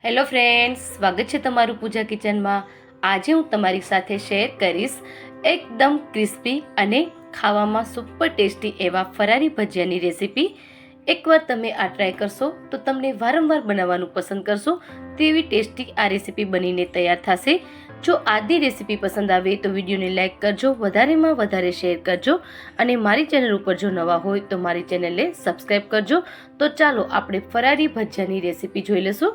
Hello friends, સ્વાગત છે તમારું પૂજા કિચનમાં। આજે હું તમારી સાથે શેર કરીશ એકદમ ક્રિસ્પી અને ખાવામાં સુપર ટેસ્ટી એવા ફરારી ભજીયાની રેસીપી। એકવાર તમે આ ટ્રાય કરશો તો તમને વારંવાર બનાવવાનું પસંદ કરશો તેવી ટેસ્ટી આ રેસીપી બનીને તૈયાર થશે। જો આજની રેસીપી પસંદ આવે તો વિડીયોને લાઇક કરજો, વધારેમાં વધારે શેર કરજો અને મારી ચેનલ ઉપર જો નવા હોય તો મારી ચેનલને સબસ્ક્રાઈબ કરજો। તો ચાલો આપણે ફરારી ભજીયાની રેસીપી જોઈ લઈશું।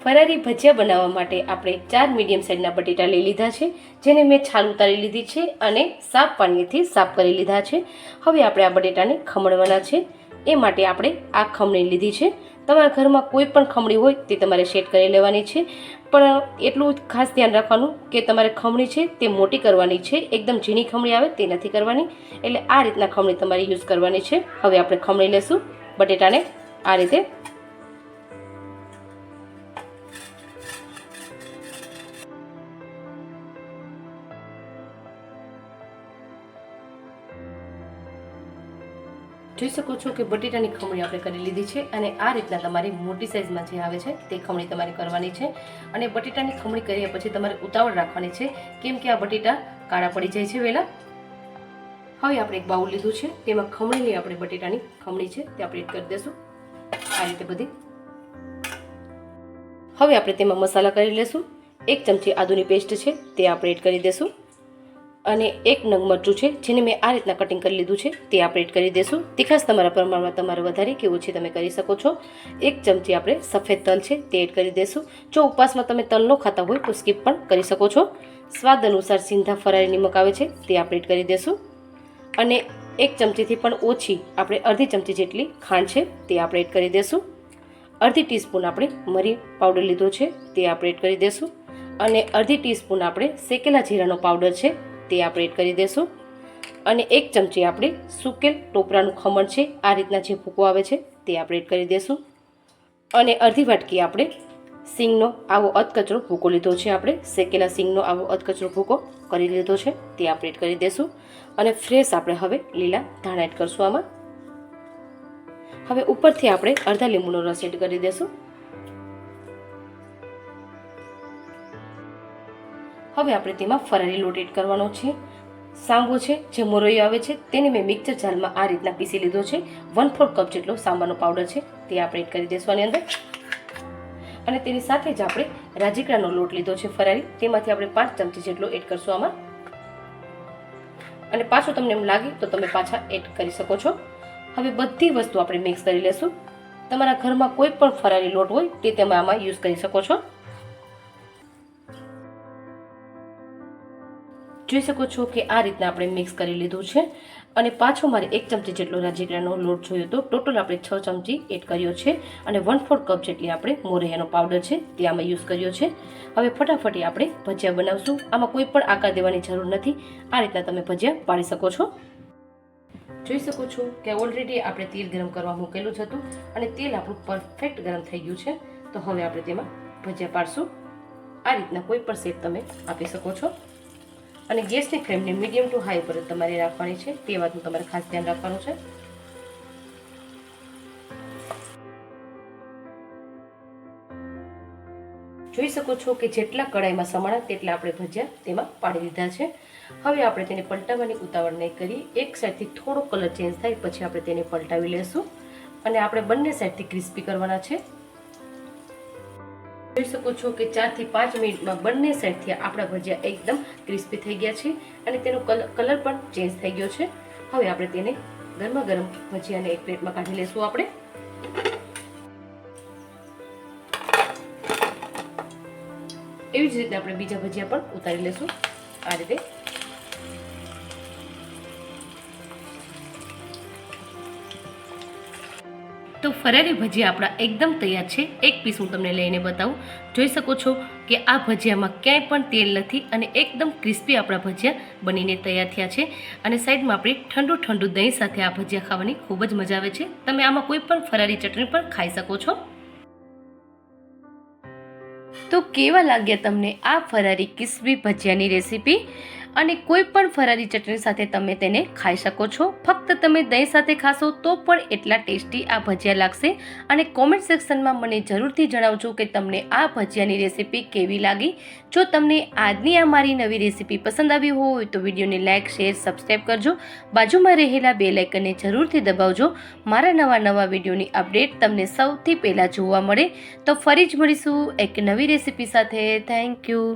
ફરારી ભજીયા બનાવવા માટે આપણે 4 મીડિયમ સાઇઝના બટેટા લઈ લીધા છે, જેને મેં છાલ ઉતારી લીધી છે અને સાફ પાણીથી સાફ કરી લીધા છે। હવે આપણે આ બટેટાને ખમણવાના છે, એ માટે આપણે આ ખમણી લીધી છે। તમારા ઘરમાં કોઈ પણ ખમણી હોય તે તમારે સેટ કરી લેવાની છે, પણ એટલું ખાસ ધ્યાન રાખવાનું કે તમારે ખમણી છે તે મોટી કરવાની છે, એકદમ ઝીણી ખમણી આવે તે નથી કરવાની। એટલે આ રીતના ખમણી તમારે યુઝ કરવાની છે। હવે આપણે ખમણી લેશું બટેટાને આ રીતે। જોઈ શકો છો કે બટેટાની ખમણી આપણે કરી લીધી છે અને આ રીતના તમારી મોટી સાઇઝમાં જે આવે છે તે ખમણી તમારે કરવાની છે। અને બટેટાની ખમણી કર્યા પછી તમારે ઉતાવળ રાખવાની છે, કેમ કે આ બટેટા કાળા પડી જાય છે વહેલા। હવે આપણે એક બાઉલ લીધું છે, તેમાં ખમણીની આપણે બટેટાની ખમણી છે તે આપણે એડ કરી દઈશું આ રીતે બધી। હવે આપણે તેમાં મસાલા કરી લેશું। 1 ચમચી આદુની પેસ્ટ છે તે આપણે એડ કરી દઈશું અને 1 નંગ મરચું છે જેને મેં આ રીતના કટિંગ કરી લીધું છે તે આપણે એડ કરી દઈશું। તીખાશ તમારા પ્રમાણમાં તમારે વધારે કે ઓછી તમે કરી શકો છો। 1 ચમચી આપણે સફેદ તલ છે તે એડ કરી દઈશું। જો ઉપવાસમાં તમે તલ ન ખાતા હોય તો સ્કીપ પણ કરી શકો છો। સ્વાદ અનુસાર સિંધા ફરારી નિમક આવે છે તે આપણે એડ કરી દઈશું અને 1 ચમચીથી પણ ઓછી આપણે અડધી ચમચી જેટલી ખાંડ છે તે આપણે એડ કરી દઈશું। અડધી ટીસ્પૂન આપણે મરી પાવડર લીધો છે તે આપણે એડ કરી દઈશું અને અડધી ટીસ્પૂન આપણે શેકેલા જીરાનો પાવડર છે તે આપણે એડ કરી દઈશું અને 1 ચમચી આપણે સૂકેલ ટોપરાનું ખમણ છે આ રીતના જે ભૂકો આવે છે તે આપણે એડ કરી દઈશું અને અડધી વાટકી આપણે સિંગનો આવો અધકચરો ભૂકો લીધો છે। આપણે શેકેલા સિંગનો આવો અધકચરો ભૂકો કરી લીધો છે તે આપણે એડ કરી દઈશું અને ફ્રેશ આપણે હવે લીલા ધાણા એડ કરશું આમાં। હવે ઉપરથી આપણે અડધા લીંબુનો રસ એડ કરી દઈશું। હવે આપણે તેમાં ફરારી લોટ એડ કરવાનો છે। સાંભો છે જે મોરૈયો આવે છે તેને મેં મિક્સર જારમાં આ રીતના પીસી લીધો છે। 1/4 કપ જેટલો સાંભારનો પાવડર છે તે આપણે એડ કરી દઈશું આની અંદર અને તેની સાથે જ આપણે રાજગરાનો લોટ લીધો છે ફરારી, તેમાંથી આપણે 5 ચમચી જેટલો એડ કરશું આમાં અને પાછું તમને એમ લાગે તો તમે પાછા એડ કરી શકો છો। હવે બધી વસ્તુ આપણે મિક્સ કરી લેશું। તમારા ઘરમાં કોઈ પણ ફરારી લોટ હોય તે તમે આમાં યુઝ કરી શકો છો। જોઈ શકો છો કે આ રીતના આપણે મિક્સ કરી લીધું છે અને પાછો મારે 1 ચમચી જેટલો રાજગરાનો લોટ જોયો તો ટોટલ આપણે 6 ચમચી એડ કર્યો છે અને 1/4 કપ જેટલી આપણે મોરૈયાનો પાવડર છે તે આમાં યુઝ કર્યો છે। હવે ફટાફટ આપણે ભજીયા બનાવશું। આમાં કોઈ પણ આકાર દેવાની જરૂર નથી, આ રીતના તમે ભજીયા પાડી શકો છો। જોઈ શકો છો કે ઓલરેડી આપણે તેલ ગરમ કરવા મૂકેલું જ હતું અને તેલ આપણું પરફેક્ટ ગરમ થઈ ગયું છે। તો હવે આપણે તેમાં ભજીયા પાડશું। આ રીતના કોઈ પણ શેપ તમે આપી શકો છો અને ગેસની ફ્લેમને મીડિયમ ટુ હાઈ પર તમારે રાખવાની છે, તે વાતનું તમારે ખાસ ધ્યાન રાખવાનું છે। જોઈ શકો છો કે જેટલા કડાઈમાં સમાણા તેટલા આપણે ભજીયા તેમાં પાડી દીધા છે। હવે આપણે તેને પલટાવવાની ઉતાવળ નહીં કરી, એક સાઈડથી થોડો કલર ચેન્જ થાય પછી આપણે તેને પલટાવી લેશું અને આપણે બંને સાઈડથી ક્રિસ્પી કરવાના છે। જોઈ શકો છો કે 4 થી 5 મિનિટમાં બંને સાઈડથી આપણા ભજીયા એકદમ ક્રિસ્પી થઈ ગયા છે અને તેનો કલર પણ ચેન્જ થઈ ગયો છે। હવે આપણે તેને ગરમા ગરમ ભજીયાને એક પ્લેટમાં કાઢી લેશું આપણે। એવી જ રીતે આપણે બીજા ભજીયા પણ ઉતારી લેશું આ રીતે। તો ફરારી ભજીયા આપણા એકદમ તૈયાર છે। એક પીસ હું તમને લઈને બતાવું। જોઈ શકો છો કે આ ભજીયામાં ક્યાંય પણ તેલ નથી અને એકદમ ક્રિસ્પી આપણા ભજીયા બનીને તૈયાર થયા છે અને સાઈડમાં આપણે ઠંડુ ઠંડુ દહીં સાથે આ ભજીયા ખાવાની ખૂબ જ મજા આવે છે। તમે આમાં કોઈ પણ ફરારી ચટણી પણ ખાઈ શકો છો। તો કેવા લાગ્યા તમને આ ફરારી ક્રિસ્પી ભજીયાની રેસીપી? અને કોઈ પણ ફરારી ચટણી સાથે તમે તેને ખાઈ શકો છો. ફક્ત તમે દહીં સાથે ખાશો તો પણ એટલા ટેસ્ટી આ ભજીયા લાગશે. અને કોમેન્ટ સેક્શનમાં મને જરૂરથી જણાવજો કે તમને આ ભજીયાની રેસીપી કેવી લાગી. જો તમને આજની આ મારી નવી રેસીપી પસંદ આવી હોય તો વિડીયોને લાઇક, શેર, સબસ્ક્રાઈબ કરજો. બાજુમાં રહેલા બેલ આઇકનને જરૂરથી દબાવજો. મારા નવા વિડીયોની અપડેટ તમને સૌથી પહેલાં જોવા મળે. તો ફરી જ મળીશું એક નવી રેસીપી સાથે. Thank you.